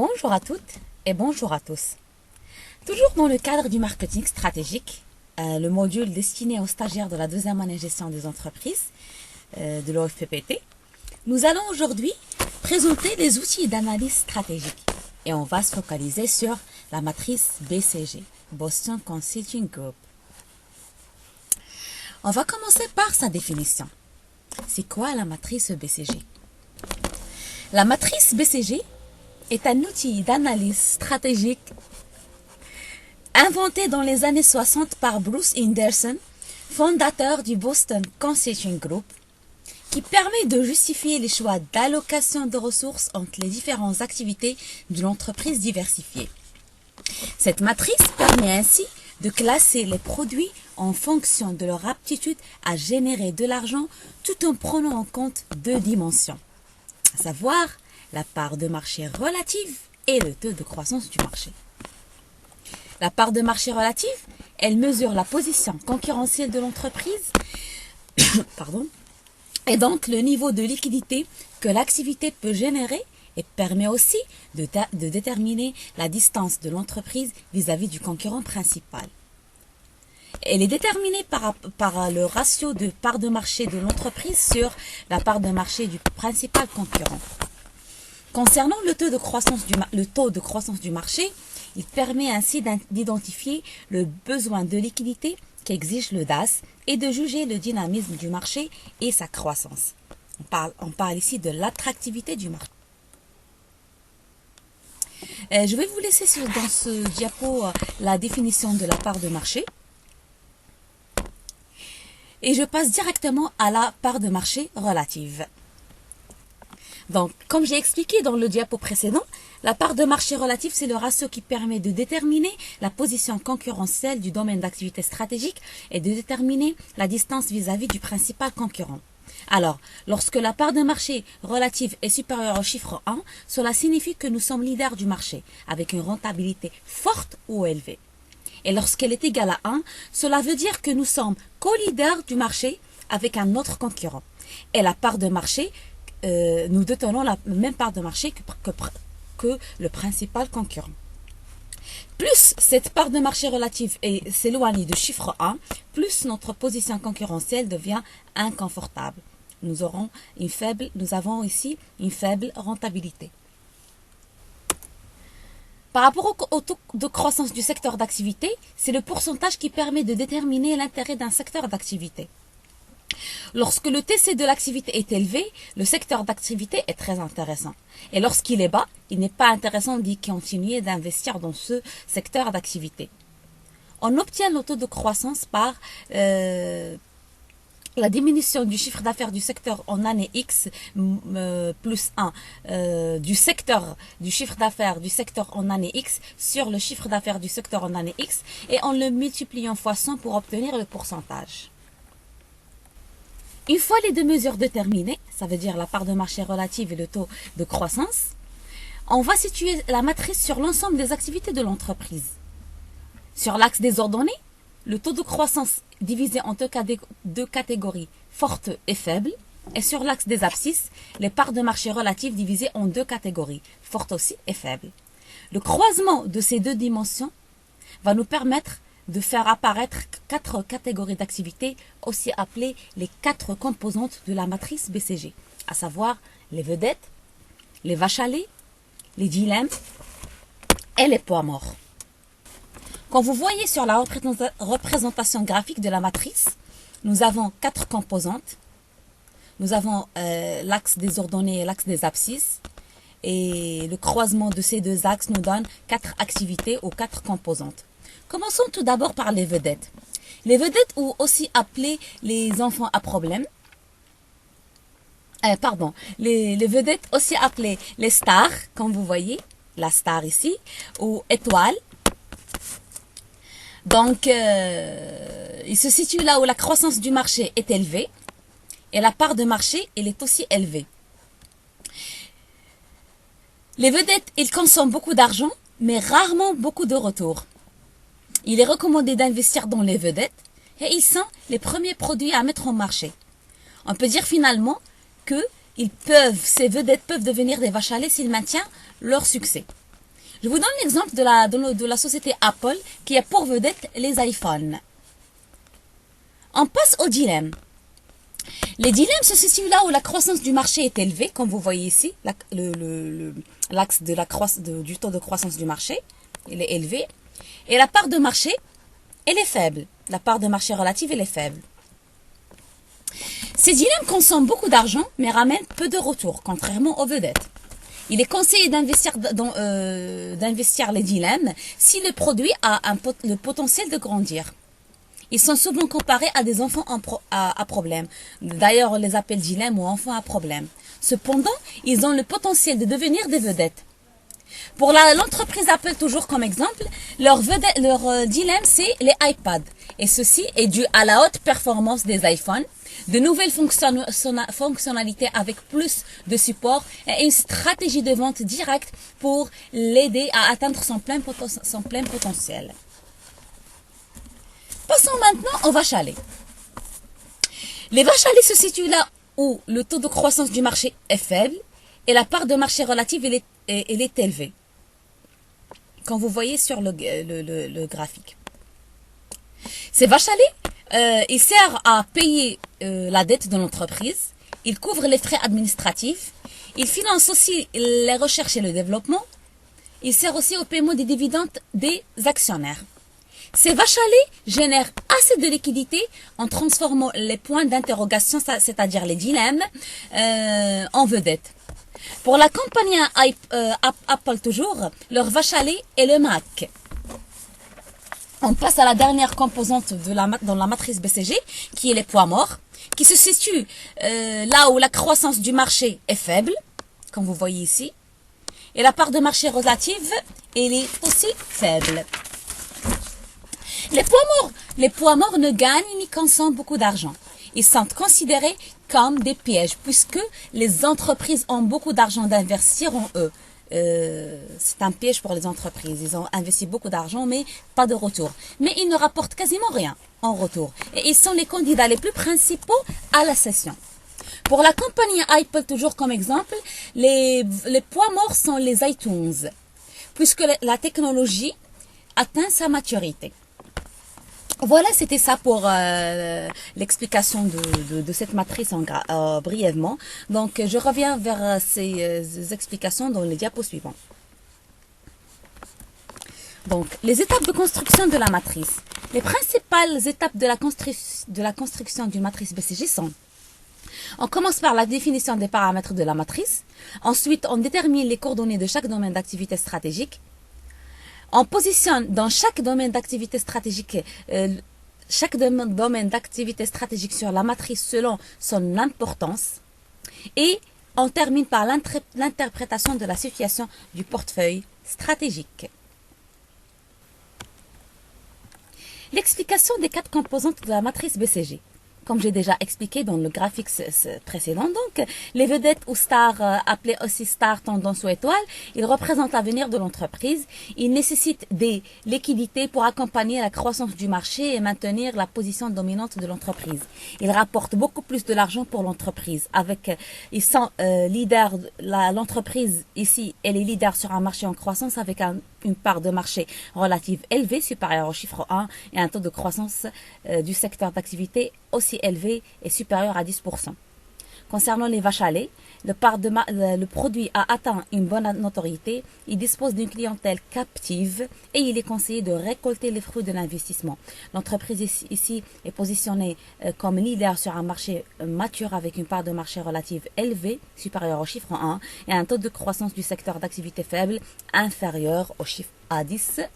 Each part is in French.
Bonjour à toutes et bonjour à tous. Toujours dans le cadre du marketing stratégique, le module destiné aux stagiaires de la deuxième année gestion des entreprises de l'OFPPT, nous allons aujourd'hui présenter les outils d'analyse stratégique et on va se focaliser sur la matrice BCG, Boston Consulting Group. On va commencer par sa définition. C'est quoi la matrice BCG? La matrice BCG est un outil d'analyse stratégique inventé dans les années 60 par Bruce Henderson, fondateur du Boston Consulting Group, qui permet de justifier les choix d'allocation de ressources entre les différentes activités d'une entreprise diversifiée. Cette matrice permet ainsi de classer les produits en fonction de leur aptitude à générer de l'argent tout en prenant en compte deux dimensions, à savoir la part de marché relative et le taux de croissance du marché. La part de marché relative, elle mesure la position concurrentielle de l'entreprise et donc le niveau de liquidité que l'activité peut générer et permet aussi de déterminer la distance de l'entreprise vis-à-vis du concurrent principal. Elle est déterminée par le ratio de part de marché de l'entreprise sur la part de marché du principal concurrent. Concernant le taux de croissance du marché, il permet ainsi d'identifier le besoin de liquidité qu'exige le DAS et de juger le dynamisme du marché et sa croissance. On parle ici de l'attractivité du marché. Je vais vous laisser dans ce diapo la définition de la part de marché. Et je passe directement à la part de marché relative. Donc, comme j'ai expliqué dans le diapo précédent, la part de marché relative, c'est le ratio qui permet de déterminer la position concurrentielle du domaine d'activité stratégique et de déterminer la distance vis-à-vis du principal concurrent. Alors, lorsque la part de marché relative est supérieure au chiffre 1, cela signifie que nous sommes leaders du marché, avec une rentabilité forte ou élevée. Et lorsqu'elle est égale à 1, cela veut dire que nous sommes co-leaders du marché avec un autre concurrent. Et la part de marché, nous détenons la même part de marché que le principal concurrent. Plus cette part de marché relative s'éloigne du chiffre 1, plus notre position concurrentielle devient inconfortable. Nous avons ici une faible rentabilité. Par rapport au taux de croissance du secteur d'activité, c'est le pourcentage qui permet de déterminer l'intérêt d'un secteur d'activité. Lorsque le TC de l'activité est élevé, le secteur d'activité est très intéressant. Et lorsqu'il est bas, il n'est pas intéressant d'y continuer d'investir dans ce secteur d'activité. On obtient le taux de croissance par la diminution du chiffre d'affaires du secteur en année X plus 1 du chiffre d'affaires du secteur en année X sur le chiffre d'affaires du secteur en année X et en le multipliant fois 100 pour obtenir le pourcentage. Une fois les deux mesures déterminées, ça veut dire la part de marché relative et le taux de croissance, on va situer la matrice sur l'ensemble des activités de l'entreprise. Sur l'axe des ordonnées, le taux de croissance divisé en deux catégories, forte et faible, et sur l'axe des abscisses, les parts de marché relatives divisées en deux catégories, forte aussi et faible. Le croisement de ces deux dimensions va nous permettre de faire apparaître 4 catégories d'activités, aussi appelées les 4 composantes de la matrice BCG, à savoir les vedettes, les vaches à lait, les dilemmes et les poids morts. Quand vous voyez sur la représentation graphique de la matrice, nous avons 4 composantes. Nous avons l'axe des ordonnées et l'axe des abscisses. Et le croisement de ces deux axes nous donne 4 activités ou 4 composantes. Commençons tout d'abord par les vedettes. Les vedettes, ou aussi appelées les enfants à problème, les vedettes aussi appelées les stars, comme vous voyez, la star ici, ou étoiles. Donc, il se situe là où la croissance du marché est élevée et la part de marché, elle est aussi élevée. Les vedettes, ils consomment beaucoup d'argent, mais rarement beaucoup de retour. Il est recommandé d'investir dans les vedettes et ils sont les premiers produits à mettre en marché. On peut dire finalement que ces vedettes peuvent devenir des vaches à lait s'ils maintiennent leur succès. Je vous donne l'exemple de la société Apple qui a pour vedette les iPhones. On passe au dilemme. Les dilemmes se situent là où la croissance du marché est élevée, comme vous voyez ici, l'axe du taux de croissance du marché, il est élevé, et la part de marché, elle est faible. La part de marché relative, elle est faible. Ces dilemmes consomment beaucoup d'argent, mais ramènent peu de retour, contrairement aux vedettes. Il est conseillé d'investir les dilemmes si le produit a le potentiel de grandir. Ils sont souvent comparés à des enfants à problème. D'ailleurs, on les appelle dilemmes ou enfants à problème. Cependant, ils ont le potentiel de devenir des vedettes. Pour l'entreprise Apple, toujours comme exemple, leur dilemme, c'est les iPads. Et ceci est dû à la haute performance des iPhones, de nouvelles fonctionnalités avec plus de support et une stratégie de vente directe pour l'aider à atteindre son plein potentiel. Passons maintenant aux vaches à lait. Les vaches à lait se situent là où le taux de croissance du marché est faible et la part de marché relative elle est élevée. Comme vous voyez sur le graphique. Ces vaches à lait, ils servent à payer la dette de l'entreprise, ils couvrent les frais administratifs, ils financent aussi les recherches et le développement, ils servent aussi au paiement des dividendes des actionnaires. Ces vaches à lait génèrent assez de liquidités en transformant les points d'interrogation, c'est-à-dire les dilemmes, en vedettes. Pour la compagnie Apple toujours, leur vache à lait est le Mac. On passe à la dernière composante dans la matrice BCG, qui est les poids morts, qui se situe là où la croissance du marché est faible, comme vous voyez ici, et la part de marché relative, elle est aussi faible. Les poids morts ne gagnent ni consomment beaucoup d'argent. Ils sont considérés comme des pièges, puisque les entreprises ont beaucoup d'argent d'investir en eux. C'est un piège pour les entreprises. Ils ont investi beaucoup d'argent, mais pas de retour. Mais ils ne rapportent quasiment rien en retour. Et ils sont les candidats les plus principaux à la cession. Pour la compagnie Apple, toujours comme exemple, les poids morts sont les iTunes, puisque la technologie atteint sa maturité. Voilà, c'était ça pour l'explication de cette matrice brièvement. Donc, je reviens vers ces explications dans les diapos suivants. Donc, les étapes de construction de la matrice. Les principales étapes de la construction d'une matrice BCG sont: on commence par la définition des paramètres de la matrice. Ensuite, on détermine les coordonnées de chaque domaine d'activité stratégique. On positionne dans chaque domaine d'activité stratégique sur la matrice selon son importance. Et on termine par l'interprétation de la situation du portefeuille stratégique. L'explication des 4 composantes de la matrice BCG. Comme j'ai déjà expliqué dans le graphique précédent, donc, les vedettes ou stars, appelées aussi stars, tendance ou étoiles, ils représentent l'avenir de l'entreprise. Ils nécessitent des liquidités pour accompagner la croissance du marché et maintenir la position dominante de l'entreprise. Ils rapportent beaucoup plus de l'argent pour l'entreprise. Ils sont leaders, l'entreprise ici, elle est leader sur un marché en croissance avec une part de marché relative élevée, supérieure au chiffre 1, et un taux de croissance du secteur d'activité aussi élevé et supérieur à 10%. Concernant les vaches à lait, le produit a atteint une bonne notoriété, il dispose d'une clientèle captive et il est conseillé de récolter les fruits de l'investissement. L'entreprise ici est positionnée comme leader sur un marché mature avec une part de marché relative élevée, supérieure au chiffre 1, et un taux de croissance du secteur d'activité faible, inférieur au chiffre à 10%.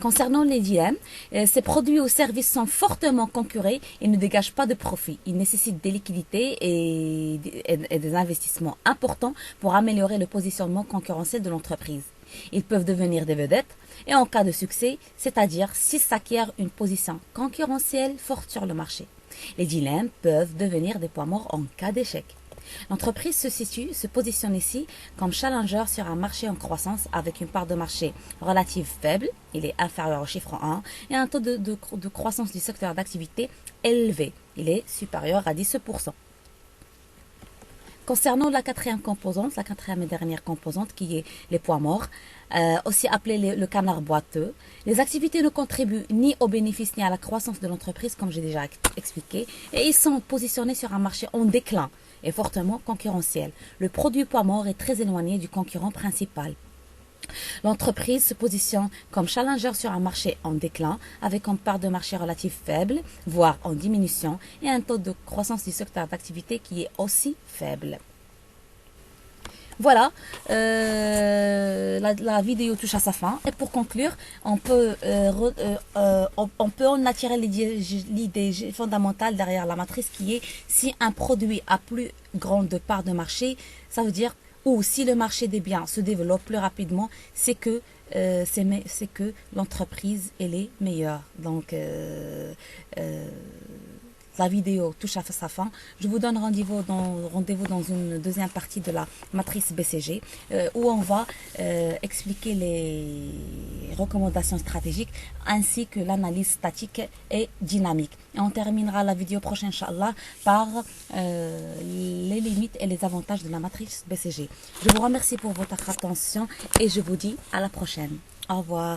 Concernant les dilemmes, ces produits ou services sont fortement concurrents et ne dégagent pas de profit. Ils nécessitent des liquidités et des investissements importants pour améliorer le positionnement concurrentiel de l'entreprise. Ils peuvent devenir des vedettes et en cas de succès, c'est-à-dire s'ils s'acquièrent une position concurrentielle forte sur le marché. Les dilemmes peuvent devenir des poids morts en cas d'échec. L'entreprise se positionne ici comme challenger sur un marché en croissance avec une part de marché relative faible, il est inférieur au chiffre 1, et un taux de croissance du secteur d'activité élevé, il est supérieur à 10%. Concernant la quatrième composante, la quatrième et dernière composante qui est les poids morts, aussi appelé le canard boiteux, les activités ne contribuent ni aux bénéfices ni à la croissance de l'entreprise, comme j'ai déjà expliqué, et ils sont positionnés sur un marché en déclin et fortement concurrentiel. Le produit poids mort est très éloigné du concurrent principal. L'entreprise se positionne comme challenger sur un marché en déclin, avec une part de marché relative faible, voire en diminution, et un taux de croissance du secteur d'activité qui est aussi faible. Voilà, la vidéo touche à sa fin. Et pour conclure, on peut en attirer l'idée fondamentale derrière la matrice qui est si un produit a plus grande part de marché, ça veut dire ou si le marché des biens se développe plus rapidement, c'est que l'entreprise elle est meilleure. Donc la vidéo touche à sa fin. Je vous donne rendez-vous dans une deuxième partie de la matrice BCG où on va expliquer les recommandations stratégiques ainsi que l'analyse statique et dynamique. Et on terminera la vidéo prochaine, Inch'Allah, par les limites et les avantages de la matrice BCG. Je vous remercie pour votre attention et je vous dis à la prochaine. Au revoir.